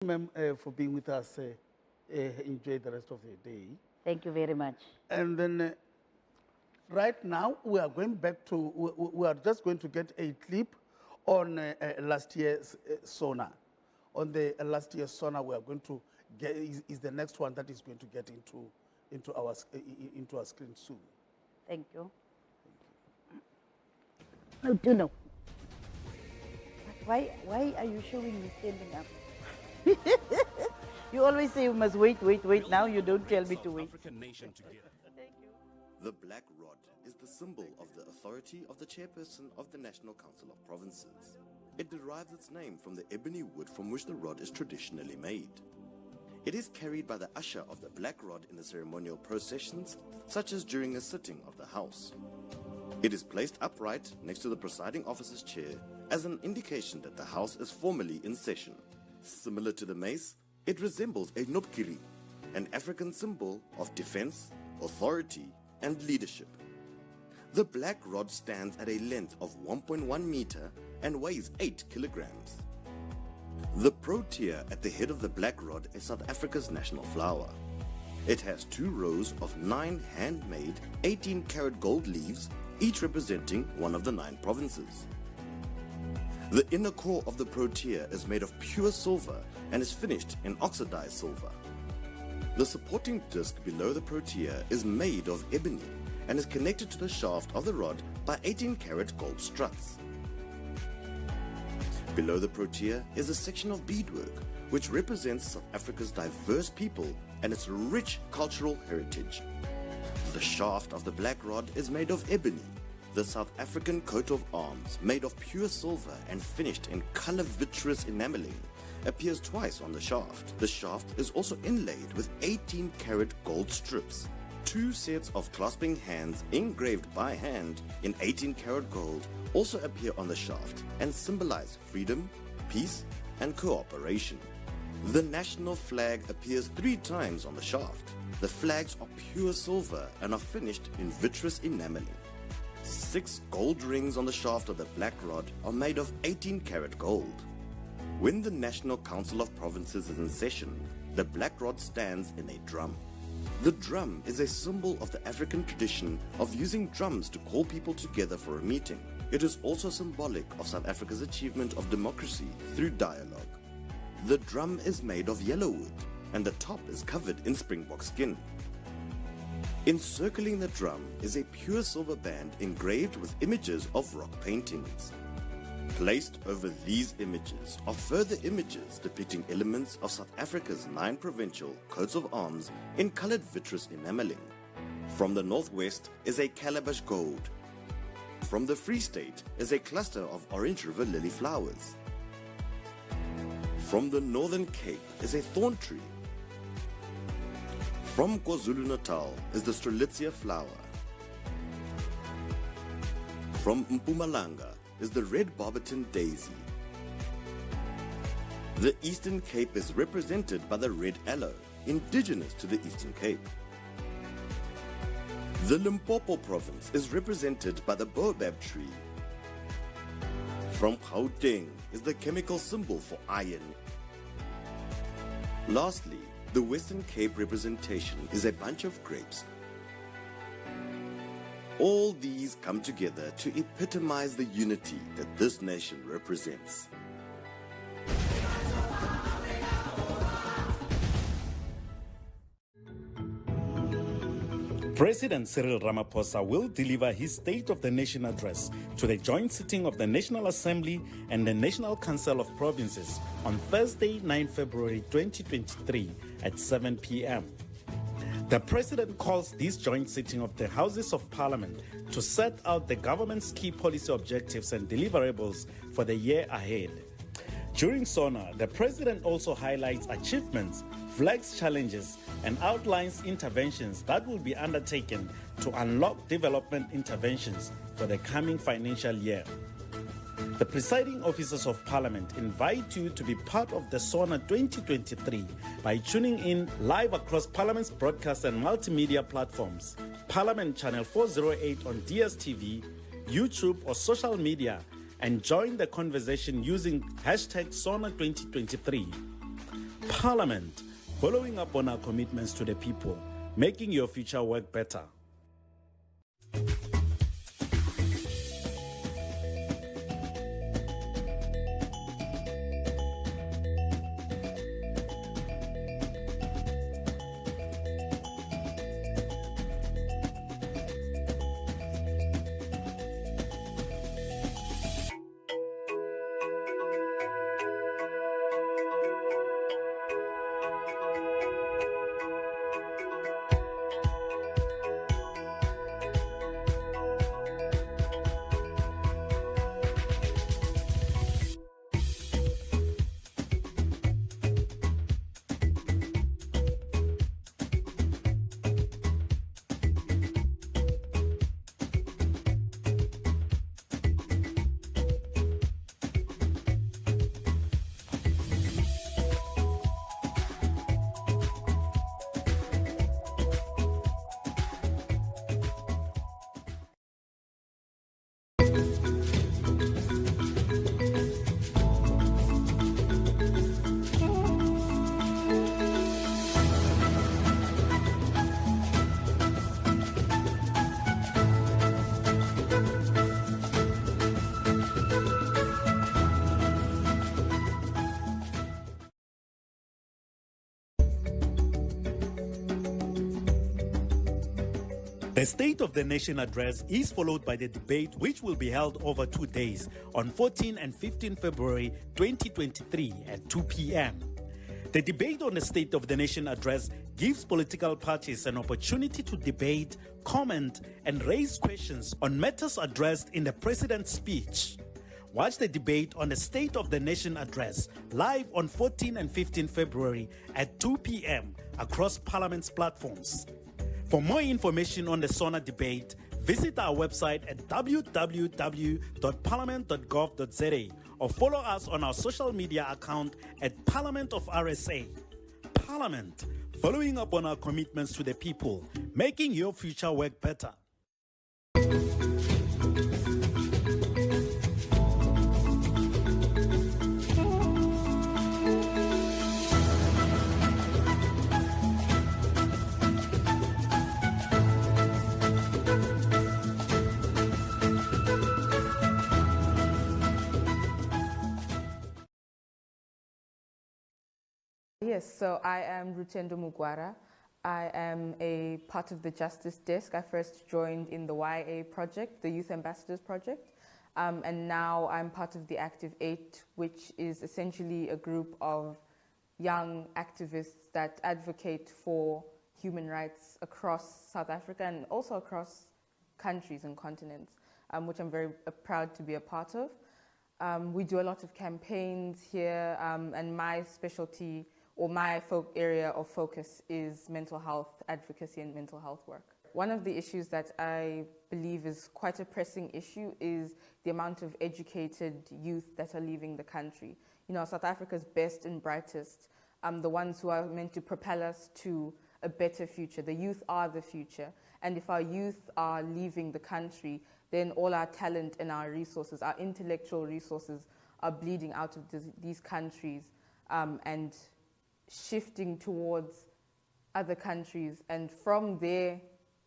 Ma'am, for being with us. Enjoy the rest of the day. Thank you very much. And then right now, we are going back to, we are just going to get a clip on last year's SONA. On the last year's SONA, we are going to get, is the next one that is going to get into our screen soon. Thank you. No, do know. Why are you showing me standing up? You always say you must wait. Now you don't tell me to wait. African nation together. Thank you. The black rod is the symbol of the authority of the chairperson of the National Council of Provinces. It derives its name from the ebony wood from which the rod is traditionally made. It is carried by the usher of the black rod in the ceremonial processions, such as during a sitting of the house. It is placed upright next to the presiding officer's chair as an indication that the house is formally in session. Similar to the mace, it resembles a nopkiri, an African symbol of defense, authority, and leadership. The black rod stands at a length of 1.1 meter and weighs 8 kilograms. The protea at the head of the black rod is South Africa's national flower. It has 2 rows of 9 handmade 18-karat gold leaves, each representing one of the 9 provinces. The inner core of the protea is made of pure silver and is finished in oxidized silver. The supporting disc below the protea is made of ebony and is connected to the shaft of the rod by 18-karat gold struts. Below the protea is a section of beadwork, which represents South Africa's diverse people and its rich cultural heritage. The shaft of the black rod is made of ebony, the South African coat of arms, made of pure silver and finished in color vitreous enameling, appears twice on the shaft. The shaft is also inlaid with 18-karat gold strips. 2 sets of clasping hands engraved by hand in 18-karat gold also appear on the shaft and symbolize freedom, peace, and cooperation. The national flag appears 3 times on the shaft. The flags are pure silver and are finished in vitreous enameling. 6 gold rings on the shaft of the black rod are made of 18-karat gold. When the National Council of Provinces is in session, the black rod stands in a drum. The drum is a symbol of the African tradition of using drums to call people together for a meeting. It is also symbolic of South Africa's achievement of democracy through dialogue. The drum is made of yellow wood, and the top is covered in springbok skin. Encircling the drum is a pure silver band engraved with images of rock paintings. Placed over these images are further images depicting elements of South Africa's 9 provincial coats of arms in colored vitreous enameling. From the northwest is a calabash gold. From the Free State is a cluster of Orange River lily flowers. From the Northern Cape is a thorn tree. From KwaZulu-Natal is the Strelitzia flower. From Mpumalanga is the red barberton daisy. The Eastern Cape is represented by the red aloe, indigenous to the Eastern Cape. The Limpopo province is represented by the baobab tree. From Gauteng is the chemical symbol for iron. Lastly, the Western Cape representation is a bunch of grapes. All these come together to epitomize the unity that this nation represents. President Cyril Ramaphosa will deliver his State of the Nation address to the joint sitting of the National Assembly and the National Council of Provinces on Thursday, 9 February 2023 at 7 p.m. The President calls this joint sitting of the Houses of Parliament to set out the government's key policy objectives and deliverables for the year ahead. During SONA, the President also highlights achievements, flags challenges, and outlines interventions that will be undertaken to unlock development interventions for the coming financial year. The presiding officers of Parliament invite you to be part of the SONA 2023 by tuning in live across Parliament's broadcast and multimedia platforms, Parliament Channel 408 on DSTV, YouTube or social media, and join the conversation using hashtag SONA 2023. Parliament, following up on our commitments to the people, making your future work better. The State of the Nation address is followed by the debate, which will be held over 2 days on 14 and 15 February 2023 at 2 p.m. The debate on the State of the Nation address gives political parties an opportunity to debate, comment, and raise questions on matters addressed in the President's speech. Watch the debate on the State of the Nation address live on 14 and 15 February at 2 p.m. across Parliament's platforms. For more information on the SONA debate, visit our website at www.parliament.gov.za or follow us on our social media account at Parliament of RSA. Parliament, following up on our commitments to the people, making your future work better. Yes, so I am Rutendo Mugwara. I am a part of the Justice Desk. I first joined in the YA project, the Youth Ambassadors Project, and now I'm part of the Active 8, which is essentially a group of young activists that advocate for human rights across South Africa and also across countries and continents, which I'm very proud to be a part of. We do a lot of campaigns here, and my specialty or my area of focus is mental health advocacy and mental health work. One of the issues that I believe is quite a pressing issue is the amount of educated youth that are leaving the country. You know, South Africa's best and brightest, the ones who are meant to propel us to a better future. The youth are the future. And if our youth are leaving the country, then all our talent and our resources, our intellectual resources, are bleeding out of these countries and shifting towards other countries. And from their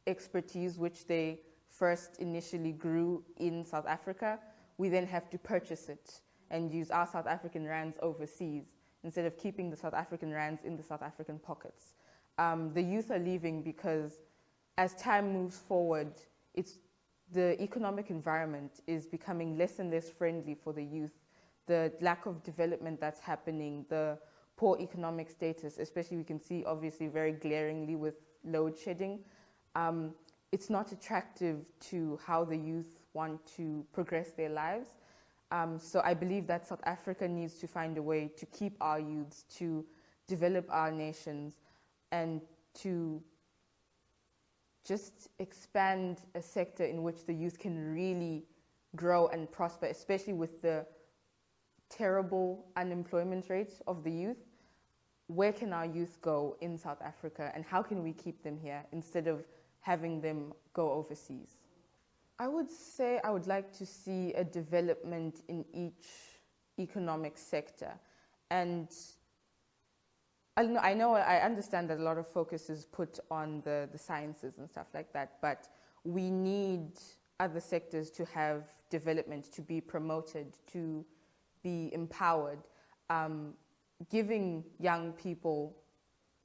expertise, which they first initially grew in South Africa, we then have to purchase it and use our South African rands overseas instead of keeping the South African rands in the South African pockets. The youth are leaving because as time moves forward, the economic environment is becoming less and less friendly for the youth. The lack of development that's happening, the poor economic status, especially we can see obviously very glaringly with load shedding, it's not attractive to how the youth want to progress their lives. So I believe that South Africa needs to find a way to keep our youths, to develop our nations, and to just expand a sector in which the youth can really grow and prosper, especially with the terrible unemployment rate of the youth. Where can our youth go in South Africa, and how can we keep them here instead of having them go overseas? I would say I would like to see a development in each economic sector, and I understand that a lot of focus is put on the sciences and stuff like that, but we need other sectors to have development, to be promoted, to be empowered. Giving young people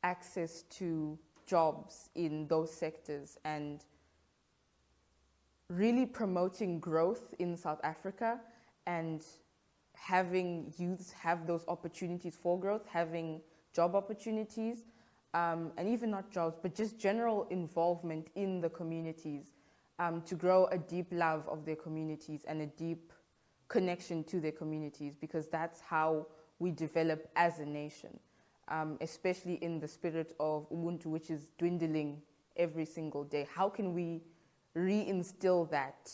access to jobs in those sectors and really promoting growth in South Africa and having youths have those opportunities for growth, having job opportunities, and even not jobs, but just general involvement in the communities, to grow a deep love of their communities and a deep connection to their communities, because that's how we develop as a nation, especially in the spirit of Ubuntu, which is dwindling every single day. How can we reinstill that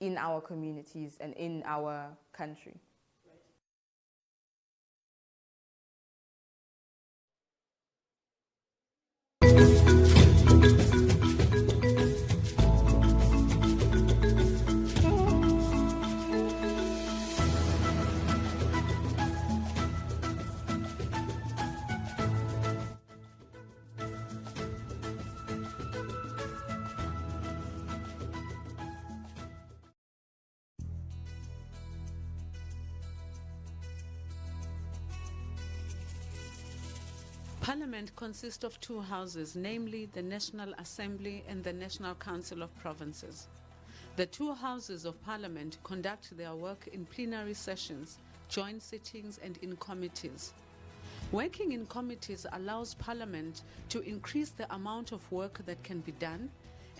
in our communities and in our country? Parliament consists of two houses, namely the National Assembly and the National Council of Provinces. The two houses of Parliament conduct their work in plenary sessions, joint sittings, and in committees. Working in committees allows Parliament to increase the amount of work that can be done,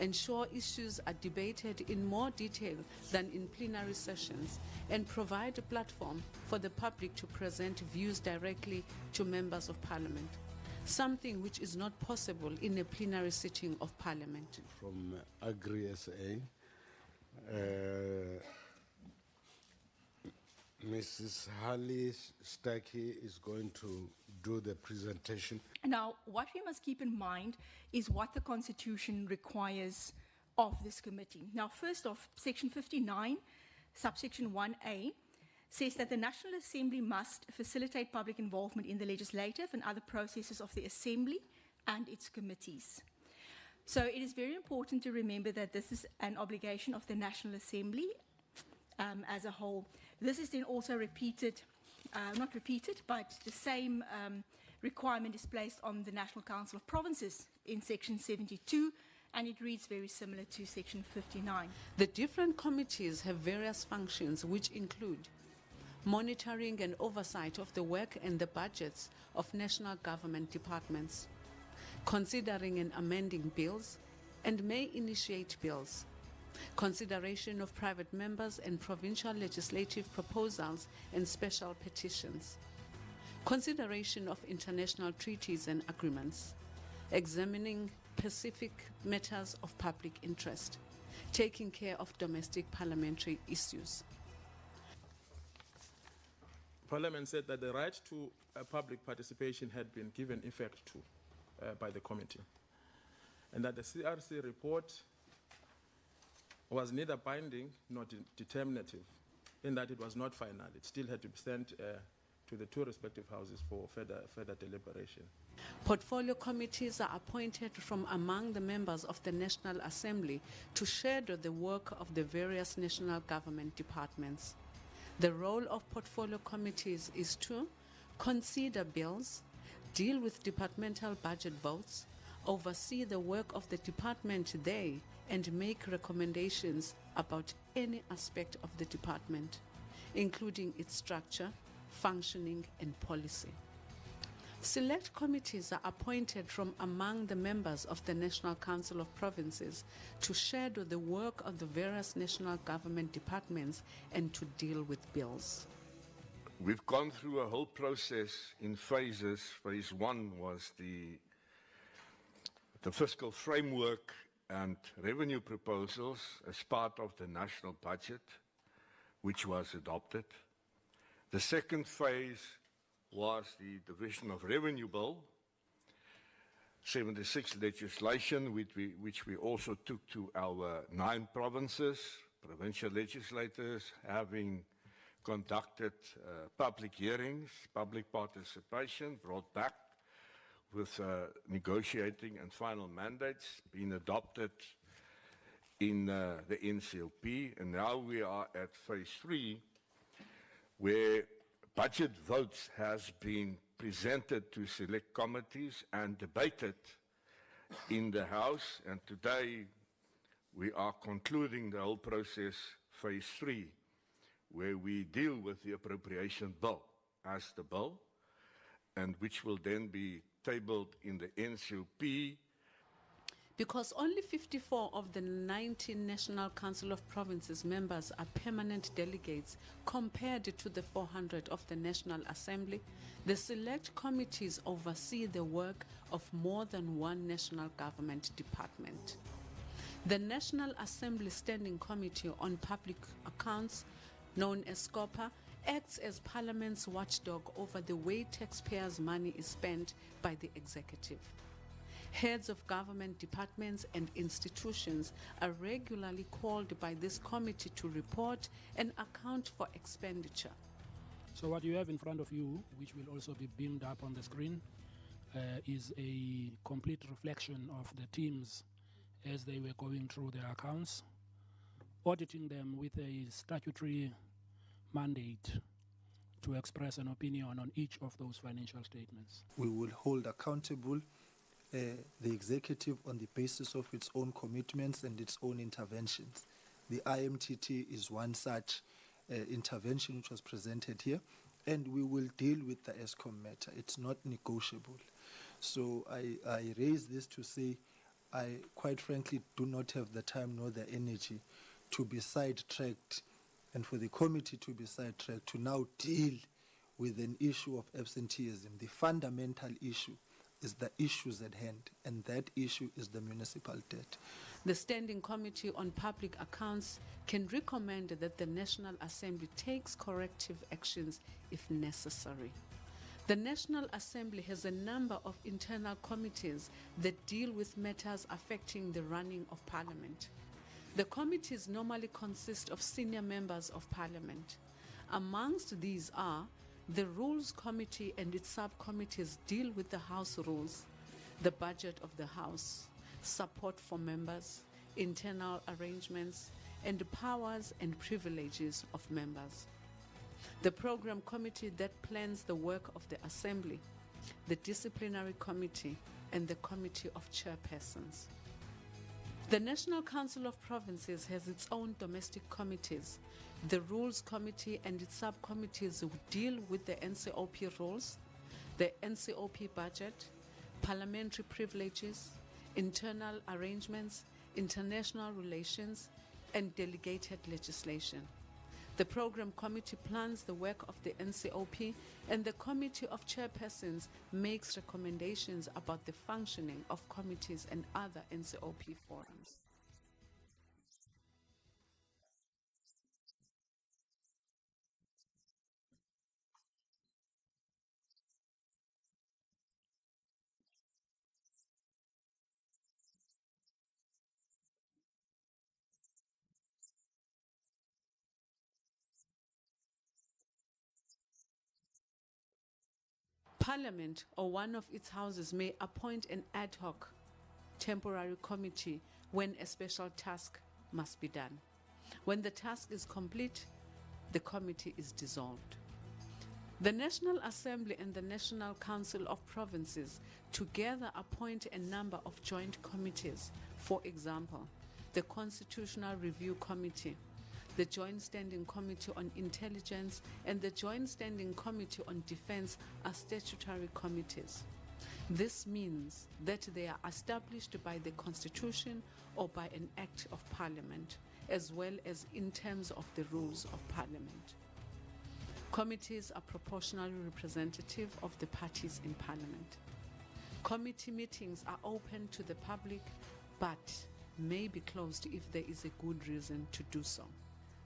ensure issues are debated in more detail than in plenary sessions, and provide a platform for the public to present views directly to members of Parliament, something which is not possible in a plenary sitting of Parliament. From Agri-SA, Mrs. Harley Stacky is going to do the presentation. Now, what we must keep in mind is what the Constitution requires of this committee. Now, first off, Section 59, subsection 1A, says that the National Assembly must facilitate public involvement in the legislative and other processes of the Assembly and its committees. So it is very important to remember that this is an obligation of the National Assembly as a whole. This is then also repeated, not repeated, but the same requirement is placed on the National Council of Provinces in Section 72, and it reads very similar to Section 59. The different committees have various functions which include monitoring and oversight of the work and the budgets of national government departments, considering and amending bills, and may initiate bills, consideration of private members and provincial legislative proposals and special petitions, consideration of international treaties and agreements, examining specific matters of public interest, taking care of domestic parliamentary issues. Parliament said that the right to public participation had been given effect to by the committee, and that the CRC report was neither binding nor determinative, in that it was not final. It still had to be sent to the two respective houses for further deliberation. Portfolio committees are appointed from among the members of the National Assembly to shadow the work of the various national government departments. The role of portfolio committees is to consider bills, deal with departmental budget votes, oversee the work of the department they, and make recommendations about any aspect of the department, including its structure, functioning, and policy. Select committees are appointed from among the members of the National Council of Provinces to shadow the work of the various national government departments and to deal with bills. We've gone through a whole process in phases. Phase one was the fiscal framework and revenue proposals as part of the national budget, which was adopted. The second phase was the Division of Revenue Bill, 76 legislation, which we also took to our 9 provinces, provincial legislators having conducted public hearings, public participation, brought back with negotiating and final mandates being adopted in the NCOP, and now we are at phase 3, where budget votes has been presented to select committees and debated in the House, and today we are concluding the whole process, phase 3, where we deal with the appropriation bill as the bill, and which will then be tabled in the NCOP. Because only 54 of the 19 National Council of Provinces members are permanent delegates compared to the 400 of the National Assembly, the select committees oversee the work of more than one national government department. The National Assembly Standing Committee on Public Accounts, known as SCOPA, acts as Parliament's watchdog over the way taxpayers' money is spent by the executive. Heads of government departments and institutions are regularly called by this committee to report and account for expenditure. So what you have in front of you, which will also be beamed up on the screen, is a complete reflection of the teams as they were going through their accounts, auditing them with a statutory mandate to express an opinion on each of those financial statements. We will hold accountable the executive on the basis of its own commitments and its own interventions. The IMTT is one such intervention which was presented here, and we will deal with the ESCOM matter. It's not negotiable. So I raise this to say I quite frankly do not have the time nor the energy to be sidetracked, and for the committee to be sidetracked to now deal with an issue of absenteeism. The fundamental issue is the issues at hand, and that issue is the municipal debt. The Standing Committee on Public Accounts can recommend that the National Assembly takes corrective actions if necessary. The National Assembly has a number of internal committees that deal with matters affecting the running of Parliament. The committees normally consist of senior members of Parliament. Amongst these are the Rules Committee and its subcommittees deal with the House rules, the budget of the House, support for members, internal arrangements, and the powers and privileges of members. The Program Committee that plans the work of the Assembly, the Disciplinary Committee, and the Committee of Chairpersons. The National Council of Provinces has its own domestic committees. The Rules Committee and its subcommittees who deal with the NCOP rules, the NCOP budget, parliamentary privileges, internal arrangements, international relations, and delegated legislation. The Program Committee plans the work of the NCOP, and the Committee of Chairpersons makes recommendations about the functioning of committees and other NCOP forums. Parliament or one of its houses may appoint an ad hoc temporary committee when a special task must be done. When the task is complete, the committee is dissolved. The National Assembly and the National Council of Provinces together appoint a number of joint committees. For example, the Constitutional Review Committee, the Joint Standing Committee on Intelligence, and the Joint Standing Committee on Defense are statutory committees. This means that they are established by the Constitution or by an Act of Parliament, as well as in terms of the rules of Parliament. Committees are proportionally representative of the parties in Parliament. Committee meetings are open to the public, but may be closed if there is a good reason to do so.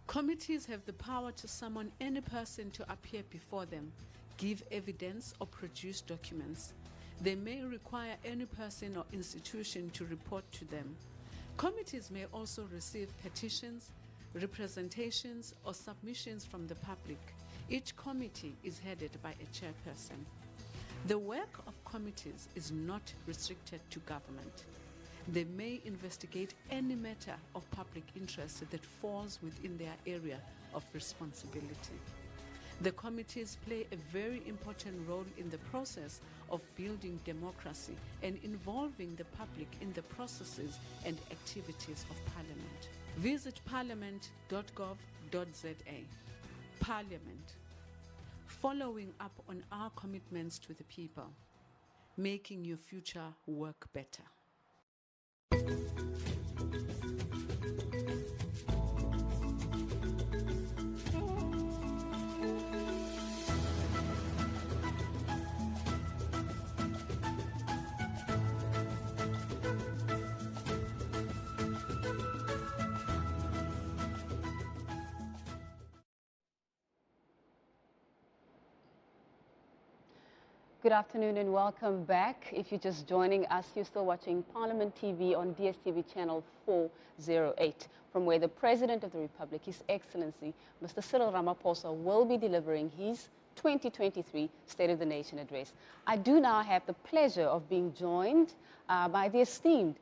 Committees have the power to summon any person to appear before them, give evidence, or produce documents. They may require any person or institution to report to them. Committees may also receive petitions, representations, or submissions from the public. Each committee is headed by a chairperson. The work of committees is not restricted to government. They may investigate any matter of public interest that falls within their area of responsibility. The committees play a very important role in the process of building democracy and involving the public in the processes and activities of Parliament. Visit parliament.gov.za. Parliament. Following up on our commitments to the people, making your future work better. Good afternoon and welcome back. If you're just joining us, you're still watching Parliament TV on DSTV channel 408, from where the President of the Republic, His Excellency, Mr. Cyril Ramaphosa, will be delivering his 2023 State of the Nation address. I do now have the pleasure of being joined by the esteemed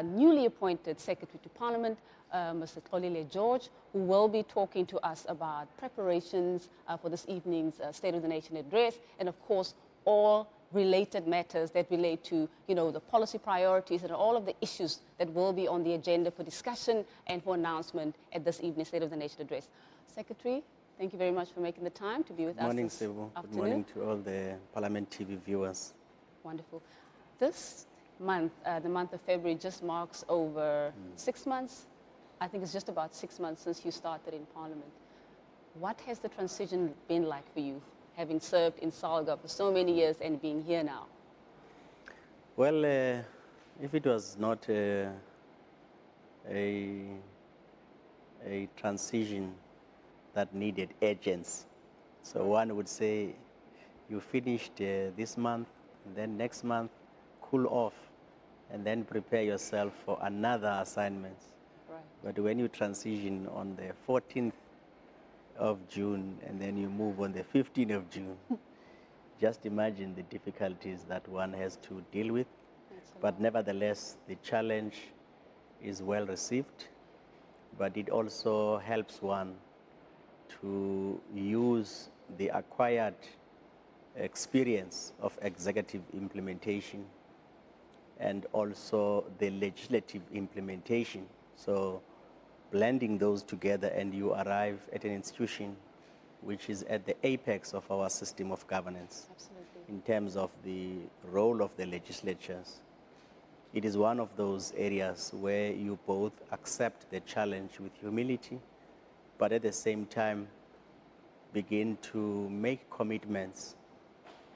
newly appointed Secretary to Parliament, Mr. Xolile George, who will be talking to us about preparations for this evening's State of the Nation address, and of course, all related matters that relate to, the policy priorities and all of the issues that will be on the agenda for discussion and for announcement at this evening's State of the Nation address. Secretary, thank you very much for making the time to be with us. Good morning, Sibu. Good morning to all the Parliament TV viewers. Wonderful. This month, the month of February, just marks over 6 months. I think it's just about 6 months since you started in Parliament. What has the transition been like for you, having served in Salga for so many years and being here now? Well, if it was not a transition that needed urgency, so one would say you finished this month, and then next month, cool off, and then prepare yourself for another assignment. Right. But when you transition on the 14th of June, and then you move on the 15th of June. Just imagine the difficulties that one has to deal with. But nevertheless, the challenge is well received, but it also helps one to use the acquired experience of executive implementation and also the legislative implementation. So blending those together, and you arrive at an institution which is at the apex of our system of governance. Absolutely. In terms of the role of the legislatures. It is one of those areas where you both accept the challenge with humility, but at the same time begin to make commitments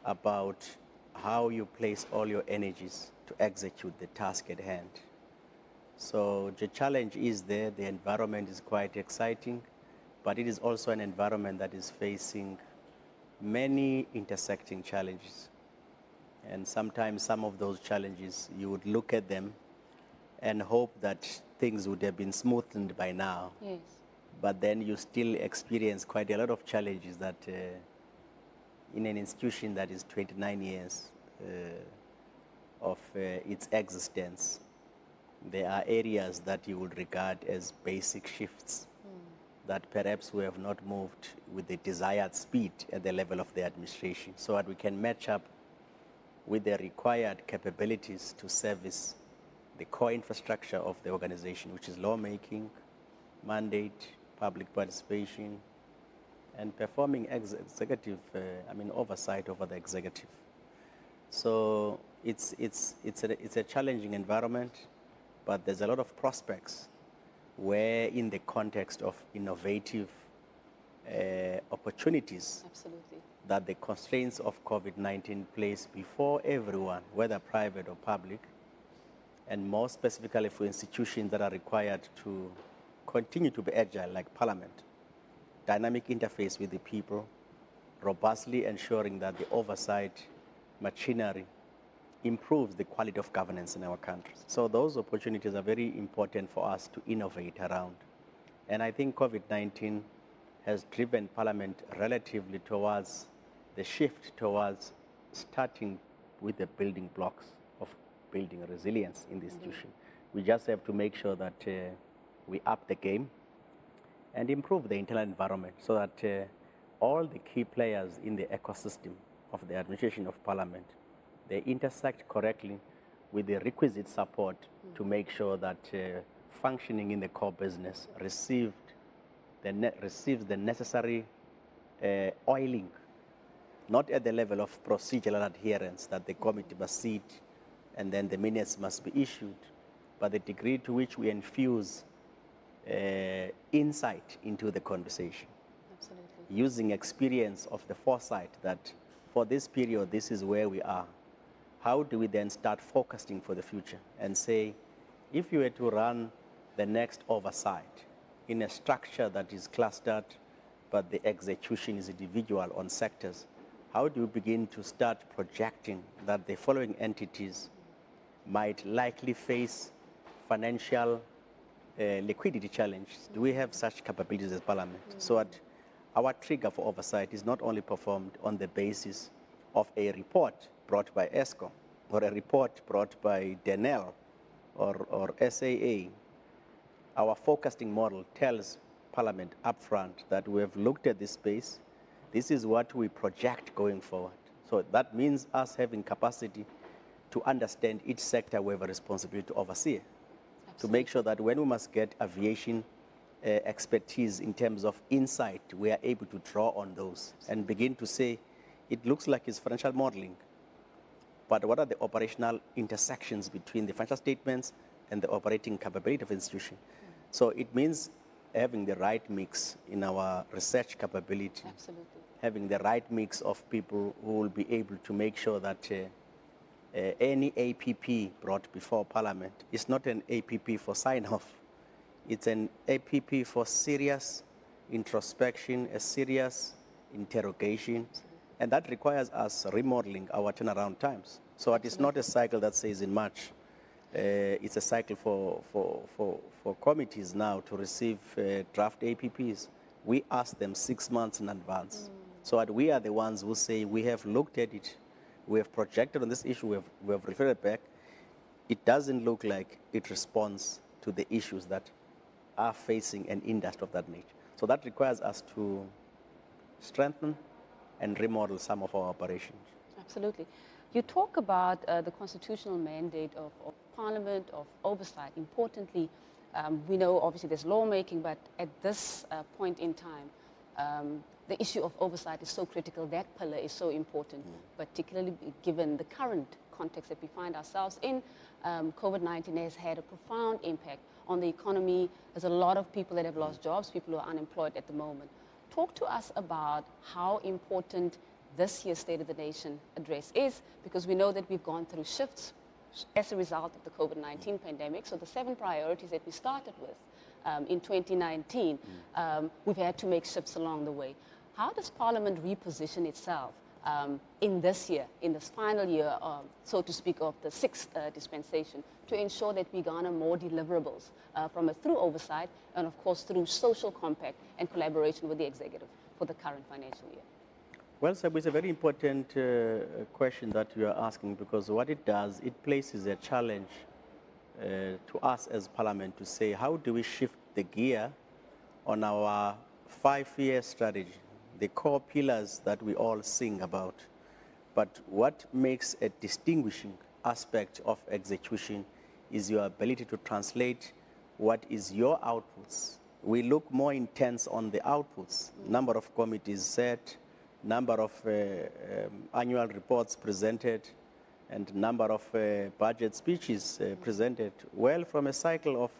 about how you place all your energies to execute the task at hand. So the challenge is there, the environment is quite exciting, but it is also an environment that is facing many intersecting challenges. And sometimes some of those challenges, you would look at them and hope that things would have been smoothened by now. Yes. But then you still experience quite a lot of challenges that in an institution that is 29 years of its existence, there are areas that you would regard as basic shifts that perhaps we have not moved with the desired speed at the level of the administration, so that we can match up with the required capabilities to service the core infrastructure of the organization, which is lawmaking, mandate, public participation, and performing executive, oversight over the executive. So it's a challenging environment, but there's a lot of prospects where in the context of innovative opportunities. Absolutely. That the constraints of COVID-19 place before everyone, whether private or public, and more specifically for institutions that are required to continue to be agile, like Parliament, dynamic interface with the people, robustly ensuring that the oversight machinery improves the quality of governance in our country. So those opportunities are very important for us to innovate around. And I think COVID-19 has driven Parliament relatively towards the shift towards starting with the building blocks of building resilience in the institution. We just have to make sure that we up the game and improve the internal environment so that all the key players in the ecosystem of the administration of Parliament, they intersect correctly with the requisite support to make sure that functioning in the core business receives the necessary oiling, not at the level of procedural adherence that the committee must sit and then the minutes must be issued, but the degree to which we infuse insight into the conversation. Absolutely. Using experience of the foresight that for this period, this is where we are. How do we then start focusing for the future and say, if you were to run the next oversight in a structure that is clustered, but the execution is individual on sectors, how do you begin to start projecting that the following entities might likely face financial liquidity challenges? Do we have such capabilities as Parliament? So that our trigger for oversight is not only performed on the basis of a report brought by ESCOM or a report brought by DENEL or SAA. Our forecasting model tells Parliament upfront that we have looked at this space. This is what we project going forward. So that means us having capacity to understand each sector we have a responsibility to oversee, to make sure that when we must get aviation expertise in terms of insight, we are able to draw on those and begin to say, it looks like it's financial modeling, but what are the operational intersections between the financial statements and the operating capability of the institution? So it means having the right mix in our research capability, having the right mix of people who will be able to make sure that any APP brought before Parliament is not an APP for sign-off. It's an APP for serious introspection, a serious interrogation, and that requires us remodeling our turnaround times. So it is not a cycle that says in March. It's a cycle for committees now to receive draft APPs. We ask them 6 months in advance, so that we are the ones who say we have looked at it, we have projected on this issue, we have referred it back. It doesn't look like it responds to the issues that are facing an industry of that nature. So that requires us to strengthen and remodel some of our operations. Absolutely. You talk about the constitutional mandate of Parliament, of oversight. Importantly, we know obviously there's lawmaking, but at this point in time, the issue of oversight is so critical. That pillar is so important, particularly given the current context that we find ourselves in. COVID-19 has had a profound impact on the economy. There's a lot of people that have lost jobs, people who are unemployed at the moment. Talk to us about how important this year's State of the Nation address is, because we know that we've gone through shifts as a result of the COVID-19 pandemic. So the 7 priorities that we started with in 2019, we've had to make shifts along the way. How does Parliament reposition itself in this year, in this final year, so to speak, of the 6th dispensation, to ensure that we garner more deliverables through oversight and, of course, through social compact and collaboration with the executive for the current financial year? Well, Sabu, it's a very important question that you are asking, because what it does, it places a challenge to us as Parliament to say, how do we shift the gear on our 5-year strategy, the core pillars that we all sing about. But what makes a distinguishing aspect of execution is your ability to translate what is your outputs. We look more intense on the outputs, number of committees set, number of annual reports presented, and number of budget speeches presented. Well, from a cycle of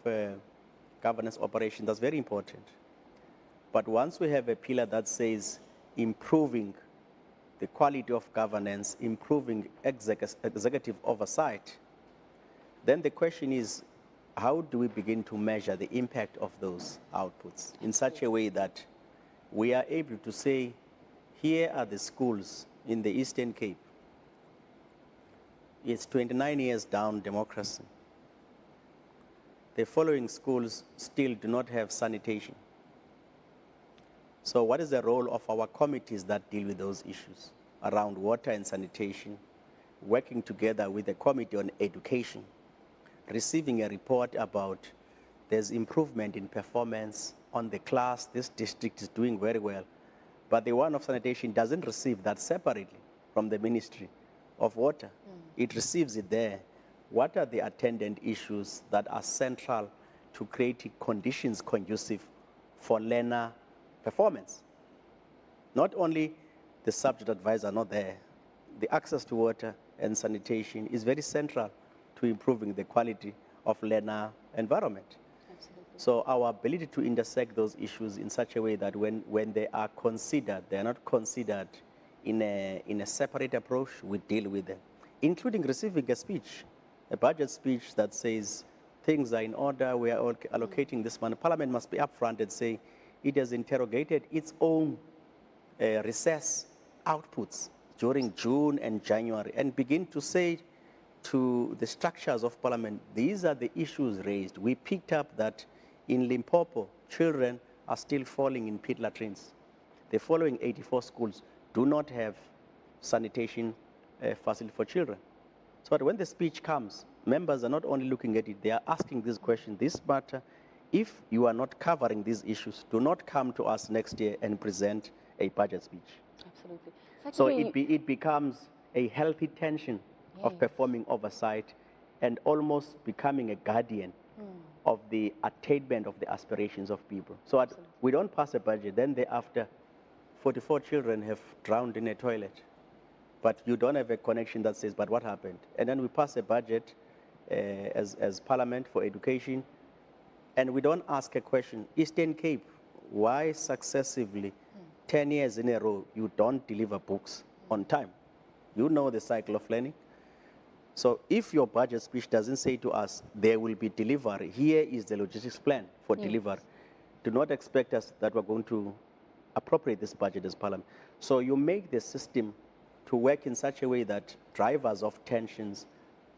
governance operation, that's very important. But once we have a pillar that says improving the quality of governance, improving executive oversight, then the question is, how do we begin to measure the impact of those outputs in such a way that we are able to say, here are the schools in the Eastern Cape. It's 29 years down democracy. The following schools still do not have sanitation. So what is the role of our committees that deal with those issues? around water and sanitation, working together with the Committee on Education, receiving a report about there's improvement in performance on the class. This district is doing very well. But the one of sanitation doesn't receive that separately from the Ministry of Water. It receives it there. What are the attendant issues that are central to creating conditions conducive for learner performance? Not only the subject advisor not there, the access to water and sanitation is very central to improving the quality of learner environment. Absolutely. So our ability to intersect those issues in such a way that when they are considered, they are not considered in a separate approach, we deal with them, including receiving a speech, a budget speech that says things are in order, we are allocating this money. Parliament must be upfront and say it has interrogated its own recess outputs during June and January and begin to say to the structures of Parliament, these are the issues raised. We picked up that in Limpopo, children are still falling in pit latrines. The following 84 schools do not have sanitation facility for children. So that when the speech comes, members are not only looking at it, they are asking this question, this matter, if you are not covering these issues, do not come to us next year and present a budget speech. Absolutely. So it becomes a healthy tension of performing oversight and almost becoming a guardian of the attainment of the aspirations of people. So we don't pass a budget, then thereafter, 44 children have drowned in a toilet. But you don't have a connection that says, but what happened? And then we pass a budget as Parliament for education, and we don't ask a question, Eastern Cape, why successively 10 years in a row you don't deliver books on time? You know the cycle of learning. So if your budget speech doesn't say to us, there will be delivery, here is the logistics plan for delivery, do not expect us that we're going to appropriate this budget as Parliament. So you make the system to work in such a way that drivers of tensions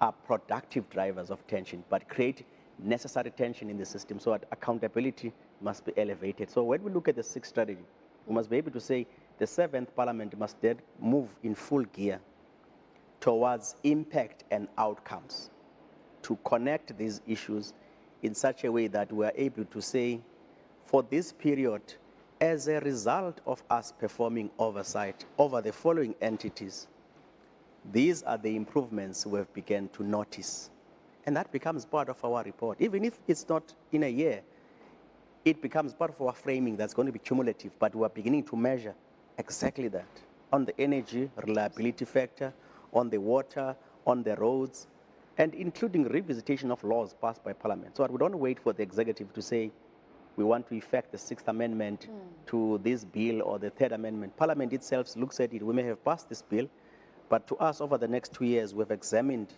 are productive drivers of tension, but create necessary tension in the system so that accountability must be elevated. So when we look at the sixth strategy, we must be able to say the seventh Parliament must then move in full gear towards impact and outcomes to connect these issues in such a way that we are able to say, for this period, as a result of us performing oversight over the following entities, these are the improvements we have begun to notice. And that becomes part of our report. Even if it's not in a year, it becomes part of our framing that's going to be cumulative, but we are beginning to measure exactly that. On the energy reliability factor, on the water, on the roads, and including revisitation of laws passed by Parliament. So we don't wait for the executive to say, we want to effect the Sixth Amendment to this bill or the Third Amendment. Parliament itself looks at it. We may have passed this bill, but to us, over the next 2 years, we've examined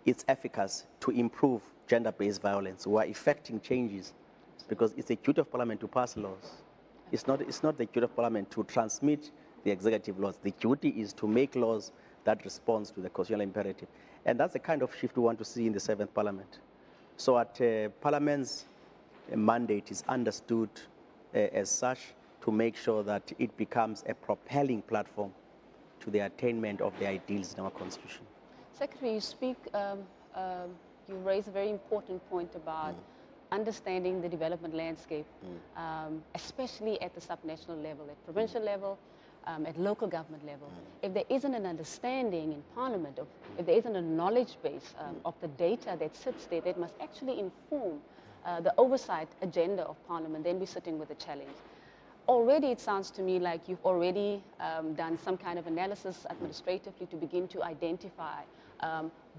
its efficacy to improve gender-based violence. We are effecting changes because it's a duty of Parliament to pass laws. It's not the duty of Parliament to transmit the executive laws. The duty is to make laws that respond to the constitutional imperative. And that's the kind of shift we want to see in the seventh Parliament. So at Parliament's mandate is understood as such to make sure that it becomes a propelling platform to the attainment of the ideals in our Constitution. Secretary, you raise a very important point about understanding the development landscape, especially at the subnational level, at provincial level, at local government level. If there isn't an understanding in Parliament, if there isn't a knowledge base of the data that sits there that must actually inform the oversight agenda of Parliament, then we're sitting with a challenge. Already it sounds to me like you've already done some kind of analysis administratively to begin to identify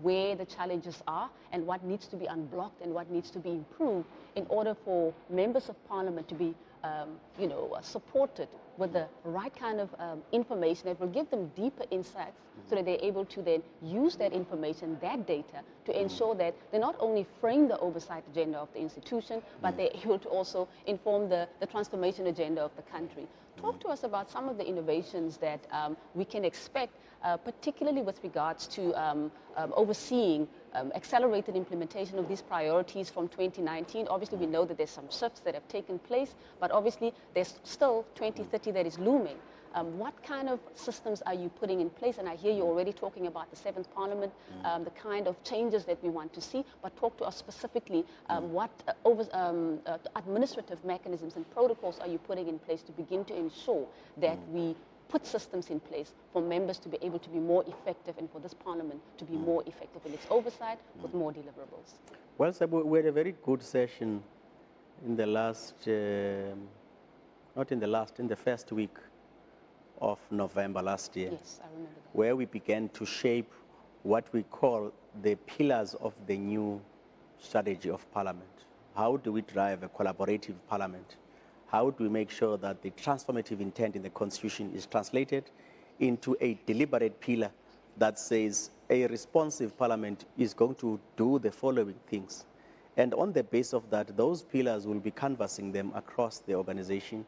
where the challenges are and what needs to be unblocked and what needs to be improved in order for members of Parliament to be supported with the right kind of information that will give them deeper insights so that they're able to then use that information, that data, to ensure that they not only frame the oversight agenda of the institution, but they're able to also inform the transformation agenda of the country. Talk to us about some of the innovations that we can expect, particularly with regards to overseeing accelerated implementation of these priorities from 2019. Obviously, we know that there's some shifts that have taken place, but obviously there's still 2030 that is looming. What kind of systems are you putting in place? And I hear you already talking about the 7th Parliament, the kind of changes that we want to see, but talk to us specifically, what administrative mechanisms and protocols are you putting in place to begin to ensure that we put systems in place for members to be able to be more effective and for this Parliament to be more effective in its oversight with more deliverables? Well, Sabu, we had a very good session in the last, not in the last, in the first week of November last year. Yes, I remember that. Where we began to shape what we call the pillars of the new strategy of Parliament. How do we drive a collaborative Parliament? How do we make sure that the transformative intent in the Constitution is translated into a deliberate pillar that says a responsive Parliament is going to do the following things. And on the basis of that, those pillars will be canvassing them across the organization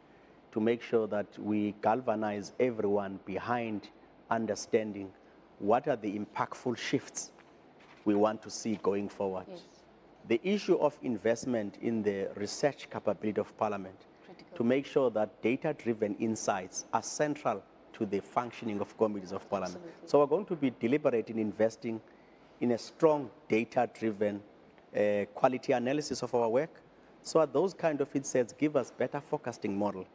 to make sure that we galvanize everyone behind understanding what are the impactful shifts we want to see going forward. Yes. The issue of investment in the research capability of Parliament to make sure that data-driven insights are central to the functioning of committees of Parliament. Absolutely. So we're going to be deliberate in investing in a strong data-driven quality analysis of our work, so that those kind of insights give us better forecasting model.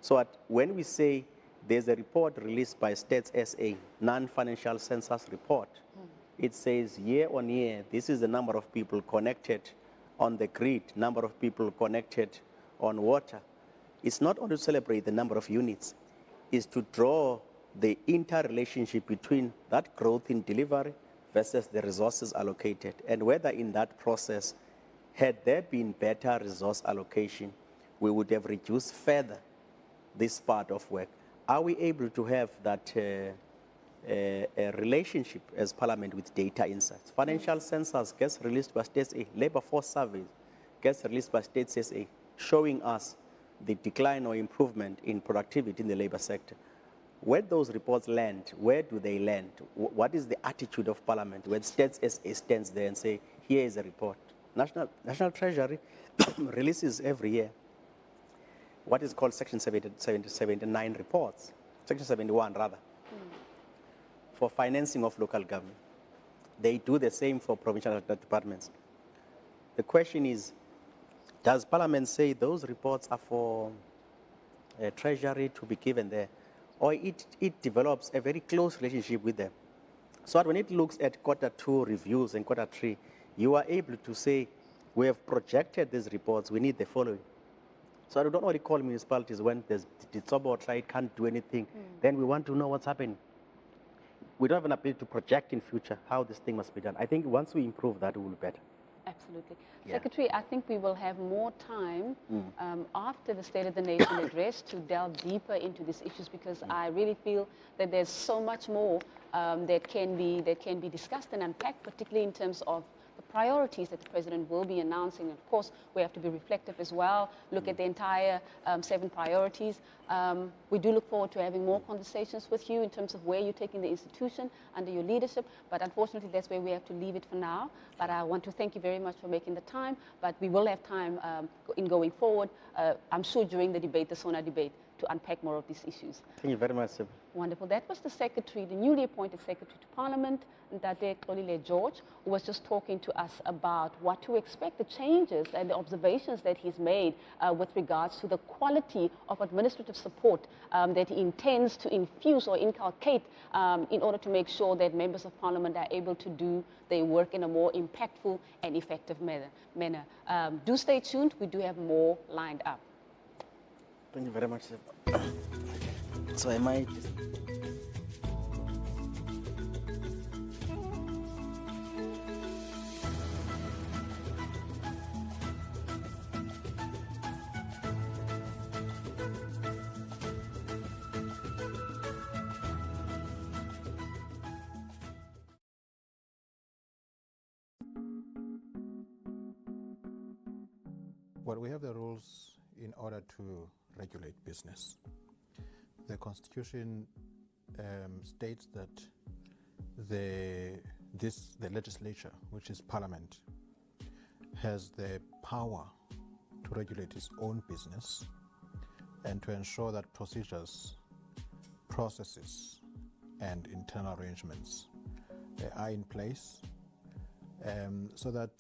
So that when we say there's a report released by States SA, non-financial census report, it says year on year, this is the number of people connected on the grid, number of people connected on water. It's not only to celebrate the number of units, it's to draw the interrelationship between that growth in delivery versus the resources allocated, and whether in that process, had there been better resource allocation, we would have reduced further this part of work. Are we able to have that a relationship as Parliament with data insights? Financial census gets released by States A, labor force surveys gets released by States SA, showing us the decline or improvement in productivity in the labor sector. Where those reports land, where do they land? What is the attitude of Parliament when States SA stands there and say, here is a report? National Treasury releases every year what is called Section 79 reports, Section 71 rather, for financing of local government. They do the same for provincial departments. The question is, does Parliament say those reports are for Treasury to be given there, or it develops a very close relationship with them? So that when it looks at Q2 reviews and Q3, you are able to say, we have projected these reports, we need the following. So I don't only call municipalities when there's the Tsobo tried can't do anything, then we want to know what's happening. We don't have an ability to project in future how this thing must be done. I think once we improve that, it will be better. Absolutely. Yeah. Secretary, I think we will have more time after the State of the Nation address to delve deeper into these issues, because I really feel that there's so much more that can be discussed and unpacked, particularly in terms of the priorities that the President will be announcing. Of course, we have to be reflective as well, look at the entire 7 priorities. We do look forward to having more conversations with you in terms of where you're taking the institution under your leadership, but unfortunately that's where we have to leave it for now. But I want to thank you very much for making the time, but we will have time in going forward, I'm sure during the debate, the SONA debate, to unpack more of these issues. Thank you very much, Sib. Wonderful. That was the Secretary, the newly appointed Secretary to Parliament, Ndate Xolile George, who was just talking to us about what to expect, the changes and the observations that he's made with regards to the quality of administrative support that he intends to infuse or inculcate in order to make sure that members of Parliament are able to do their work in a more impactful and effective manner. Do stay tuned. We do have more lined up. Thank you very much, Sib. So I might... Well, we have the rules in order to regulate business. The Constitution states that the legislature, which is Parliament, has the power to regulate its own business and to ensure that procedures processes and internal arrangements are in place so that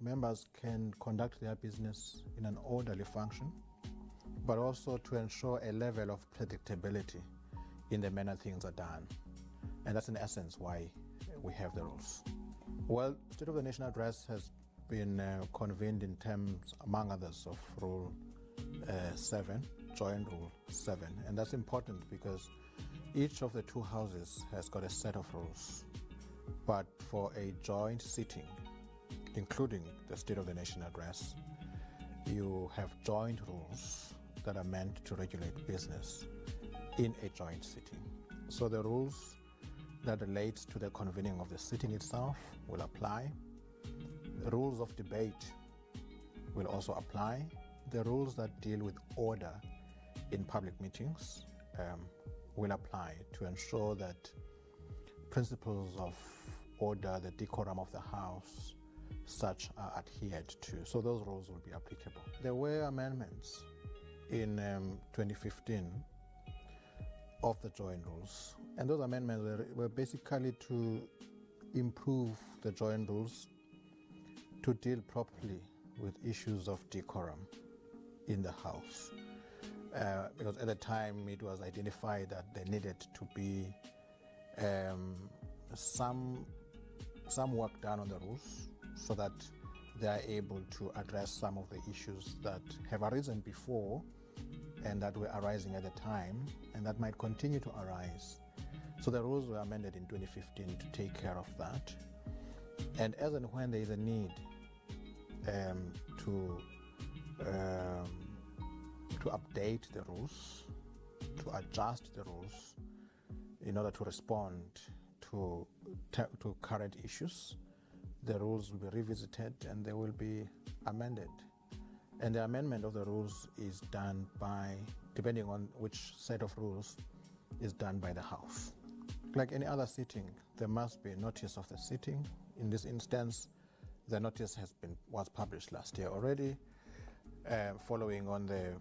members can conduct their business in an orderly function, but also to ensure a level of predictability in the manner things are done. And that's in essence why we have the rules. Well, State of the Nation Address has been convened in terms, among others, of Rule 7, Joint Rule 7. And that's important because each of the two houses has got a set of rules. But for a joint sitting, including the State of the Nation Address, you have joint rules that are meant to regulate business in a joint sitting. So the rules that relate to the convening of the sitting itself will apply. The rules of debate will also apply. The rules that deal with order in public meetings will apply to ensure that principles of order, the decorum of the House, such are adhered to. So those rules will be applicable. There were amendments in 2015 of the joint rules, and those amendments were basically to improve the joint rules to deal properly with issues of decorum in the House. Because at the time it was identified that there needed to be some work done on the rules so that they are able to address some of the issues that have arisen before and that were arising at the time and that might continue to arise. So the rules were amended in 2015 to take care of that. And as and when there is a need to update the rules, to adjust the rules in order to respond to current issues, the rules will be revisited and they will be amended. And the amendment of the rules is done by, depending on which set of rules, is done by the House. Like any other sitting, there must be a notice of the sitting. In this instance, the notice was published last year already, following on the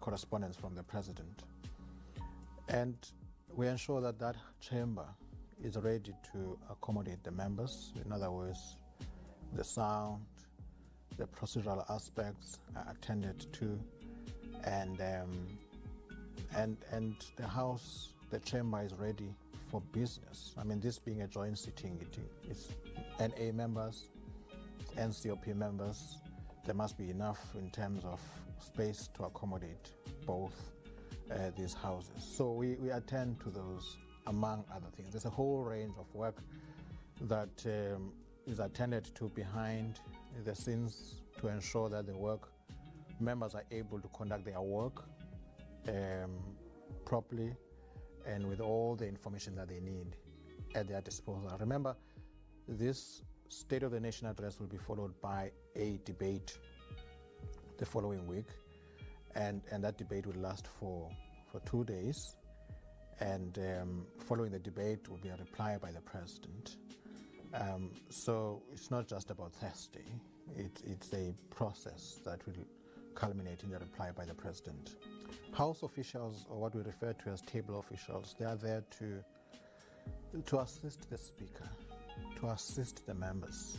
correspondence from the President. And we ensure that that chamber is ready to accommodate the members. In other words, the sound, the procedural aspects are attended to, and the House, the chamber is ready for business. I mean, this being a joint sitting, it's NA members, NCOP members. There must be enough in terms of space to accommodate both these houses. So we attend to those, among other things. There's a whole range of work that is attended to behind the scenes to ensure that the members are able to conduct their work properly and with all the information that they need at their disposal. Remember, this State of the Nation Address will be followed by a debate the following week, and that debate will last for 2 days, and following the debate will be a reply by the President. So it's not just about Thursday, it's a process that will culminate in the reply by the President. House officials, or what we refer to as table officials, they are there to assist the Speaker, to assist the members,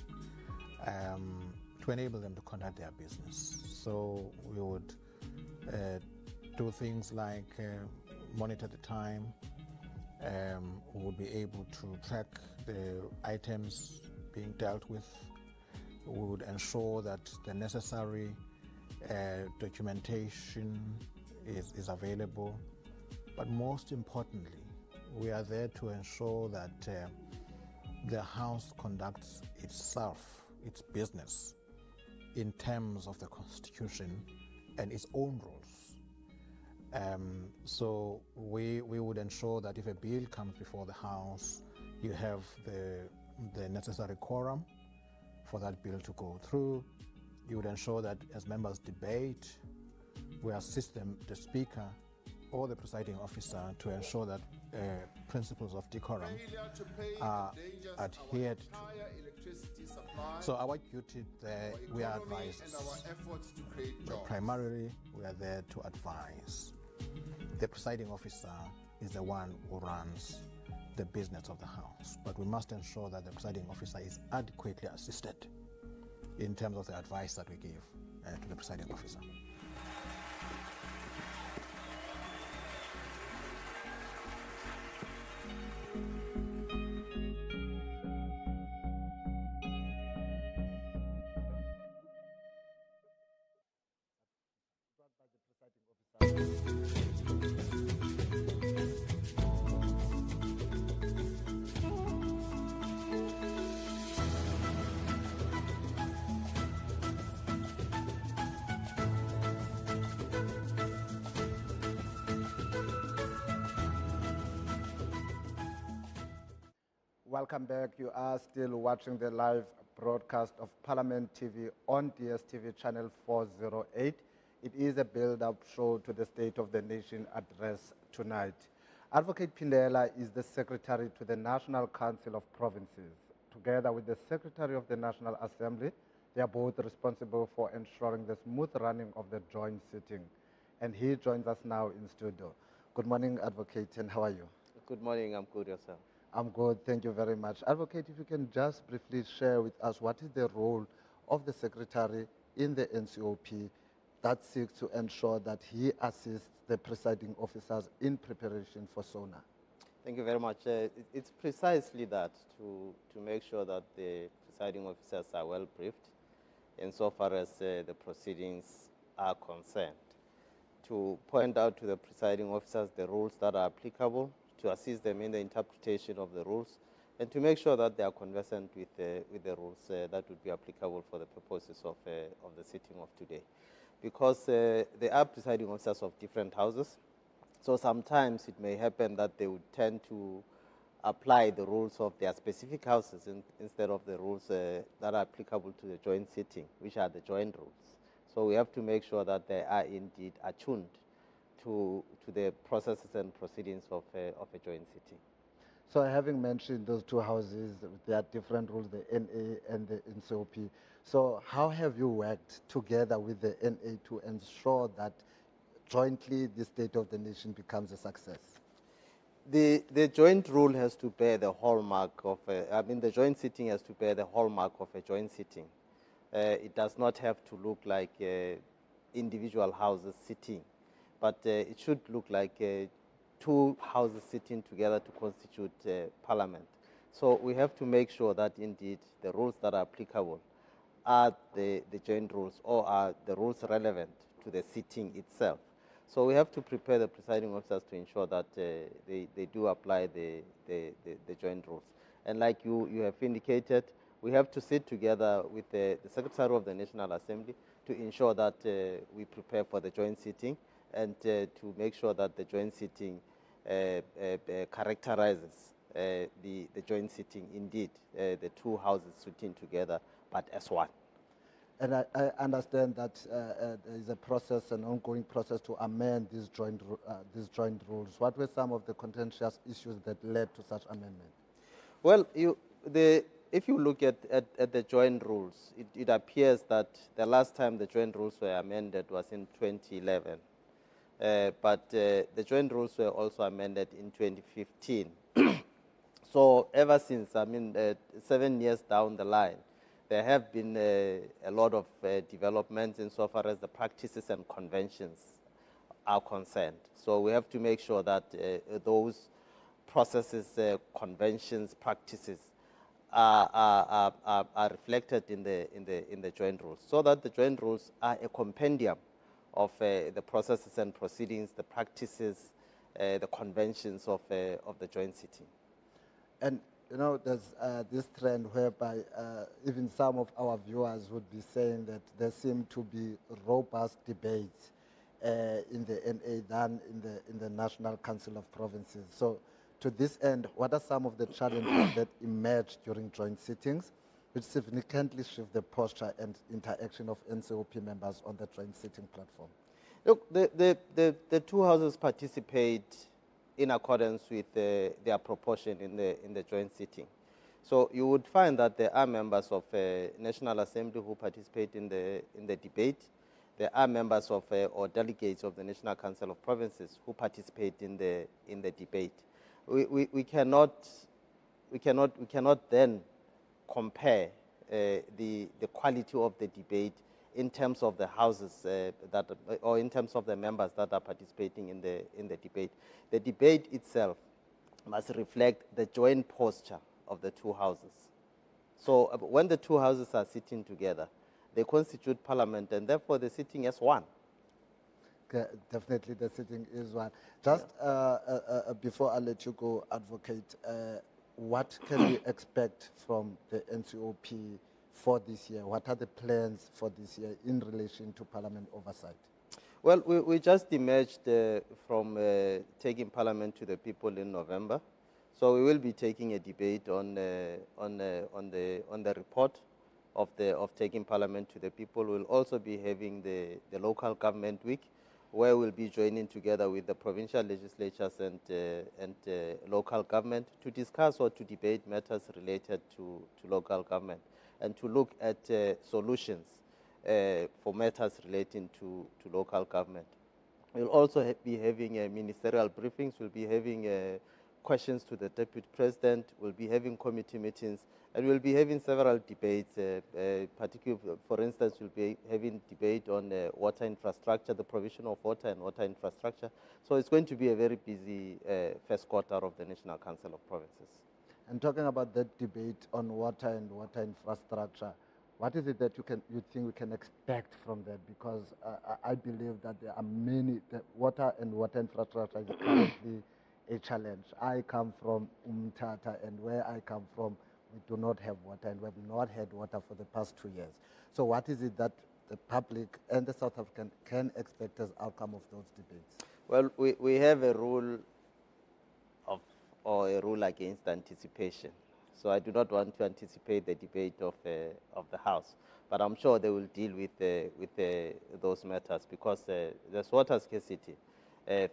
to enable them to conduct their business. So we would do things like monitor the time. We would be able to track the items being dealt with. We would ensure that the necessary documentation is available. But most importantly, we are there to ensure that the House conducts itself, its business, in terms of the Constitution and its own rules. So we would ensure that if a bill comes before the House, you have the necessary quorum for that bill to go through. You would ensure that as members debate, we assist the Speaker or the presiding officer to ensure that principles of decorum are adhered to. So our duty there, we are advisors. Primarily, we are there to advise. The presiding officer is the one who runs the business of the House. But we must ensure that the presiding officer is adequately assisted in terms of the advice that we give to the presiding officer. Welcome back. You are still watching the live broadcast of Parliament TV on DSTV channel 408. It is a build-up show to the State of the Nation address tonight. Advocate Pindela is the Secretary to the National Council of Provinces. Together with the Secretary of the National Assembly, they are both responsible for ensuring the smooth running of the joint sitting. And he joins us now in studio. Good morning, Advocate, and how are you? Good morning, I'm good, yourself. I'm good, thank you very much. Advocate, if you can just briefly share with us what is the role of the Secretary in the NCOP that seeks to ensure that he assists the presiding officers in preparation for SONA. Thank you very much. It's precisely that, to make sure that the presiding officers are well briefed insofar as the proceedings are concerned. To point out to the presiding officers the rules that are applicable, to assist them in the interpretation of the rules, and to make sure that they are conversant with the rules that would be applicable for the purposes of the sitting of today. Because they are presiding officers of different houses, so sometimes it may happen that they would tend to apply the rules of their specific houses instead of the rules that are applicable to the joint sitting, which are the joint rules. So we have to make sure that they are indeed attuned to the processes and proceedings of a joint sitting. So having mentioned those two houses, there are different rules, the NA and the NCOP. So how have you worked together with the NA to ensure that jointly the State of the Nation becomes a success? The joint rule has to bear the hallmark of, the joint sitting has to bear the hallmark of a joint sitting. It does not have to look like individual houses sitting, but it should look like two houses sitting together to constitute Parliament. So we have to make sure that indeed the rules that are applicable are the joint rules, or are the rules relevant to the sitting itself. So we have to prepare the presiding officers to ensure that they do apply the joint rules. And like you have indicated, we have to sit together with the Secretary of the National Assembly to ensure that we prepare for the joint sitting, and to make sure that the joint sitting characterizes the joint sitting, indeed, the two houses sitting together, but as one. And I understand that there is a process, an ongoing process to amend these joint rules. What were some of the contentious issues that led to such amendment? Well, if you look at the joint rules, it appears that the last time the joint rules were amended was in 2011. But the joint rules were also amended in 2015. So ever since, 7 years down the line, there have been a lot of developments insofar as the practices and conventions are concerned. So we have to make sure that those processes, conventions, practices are reflected in the joint rules, so that the joint rules are a compendium of the processes and proceedings, the practices, the conventions of the joint sitting. And there's this trend whereby even some of our viewers would be saying that there seem to be robust debates in the NA than in the National Council of Provinces. So to this end, what are some of the challenges that emerge during joint sittings, which significantly shift the posture and interaction of NCOP members on the joint sitting platform? Look, the two houses participate in accordance with their proportion in the joint sitting. So you would find that there are members of National Assembly who participate in the debate. there are members of or delegates of the National Council of Provinces who participate in the debate. We cannot then compare the quality of the debate in terms of the houses or in terms of the members that are participating in the debate. The debate itself must reflect the joint posture of the two houses. So when the two houses are sitting together, they constitute parliament, and therefore they're sitting as one. Okay, definitely the sitting is one. Just before I let you go, Advocate, what can we expect from the NCOP for this year? What are the plans for this year in relation to parliament oversight? Well, we just emerged from taking parliament to the people in November. So we will be taking a debate on the report of taking parliament to the people. We'll also be having the local government week, where we'll be joining together with the provincial legislatures and local government to discuss or to debate matters related to local government and to look at solutions for matters relating to local government. We'll also be having ministerial briefings. We'll be having questions to the Deputy President. We'll be having committee meetings, and we'll be having several debates. Particularly, for instance, we'll be having debate on water infrastructure, the provision of water and water infrastructure. So it's going to be a very busy first quarter of the National Council of Provinces. And talking about that debate on water and water infrastructure, what is it that you think we can expect from that? Because I believe that there are many, water and water infrastructure is currently a challenge. I come from Umtata, and where I come from, we do not have water, and we have not had water for the past 2 years. So what is it that the public and the South African can expect as outcome of those debates? Well, we have a rule or a rule against anticipation. So I do not want to anticipate the debate of the House, but I'm sure they will deal with those matters, because there's water scarcity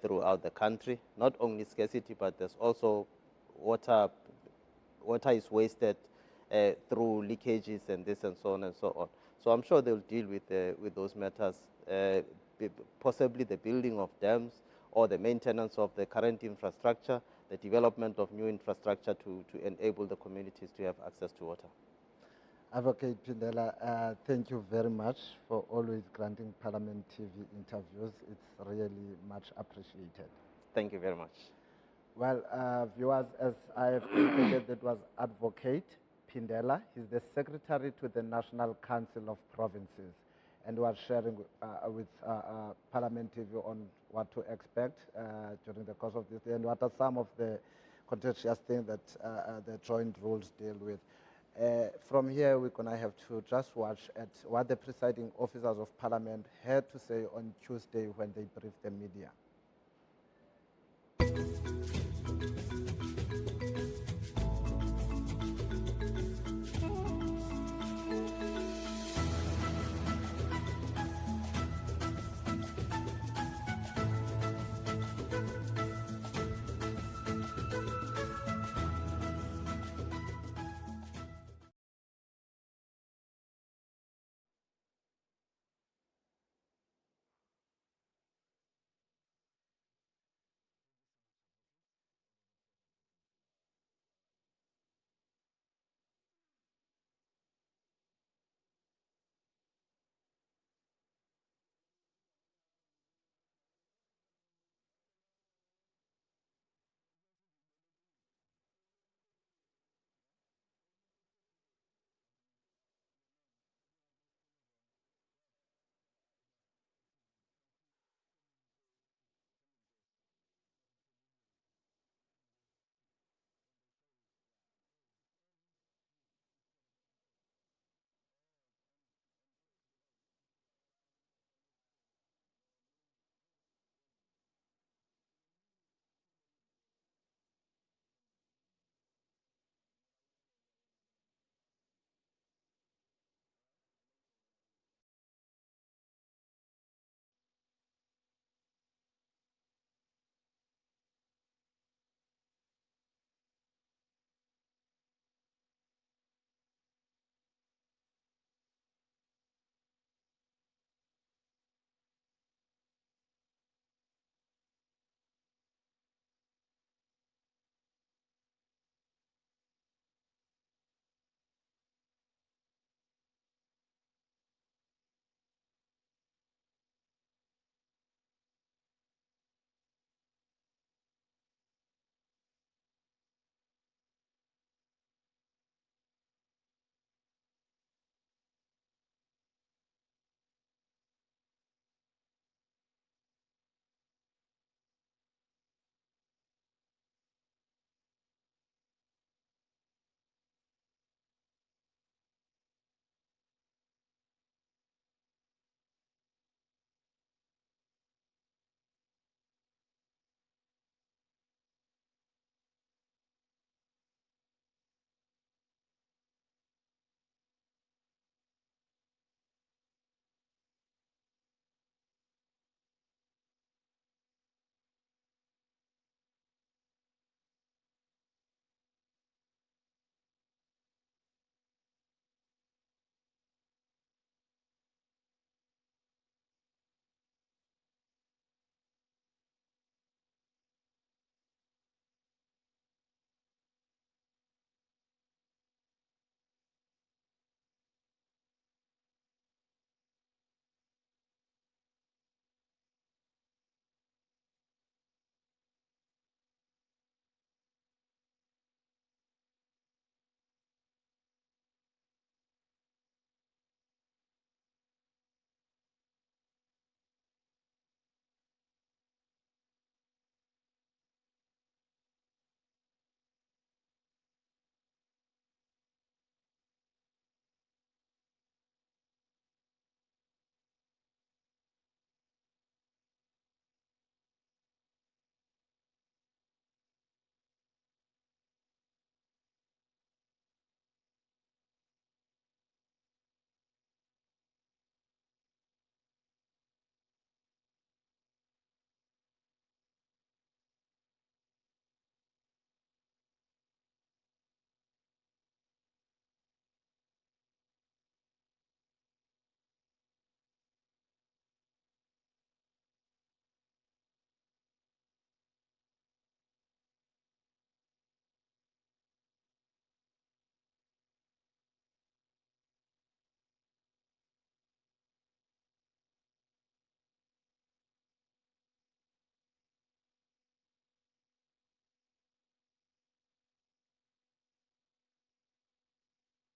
throughout the country. Not only scarcity, but there's also water is wasted through leakages and this and so on and so on. So I'm sure they'll deal with those matters, possibly the building of dams or the maintenance of the current infrastructure, the development of new infrastructure to enable the communities to have access to water. Advocate Pindela, thank you very much for always granting Parliament TV interviews. It's really much appreciated. Thank you very much. Well, viewers, as I have indicated, that was Advocate Pindela. He's the Secretary to the National Council of Provinces, and was sharing with Parliament TV on what to expect during the course of this day and what are some of the contentious things that the joint rules deal with. From here, we're going to have to just watch at what the presiding officers of Parliament had to say on Tuesday when they briefed the media.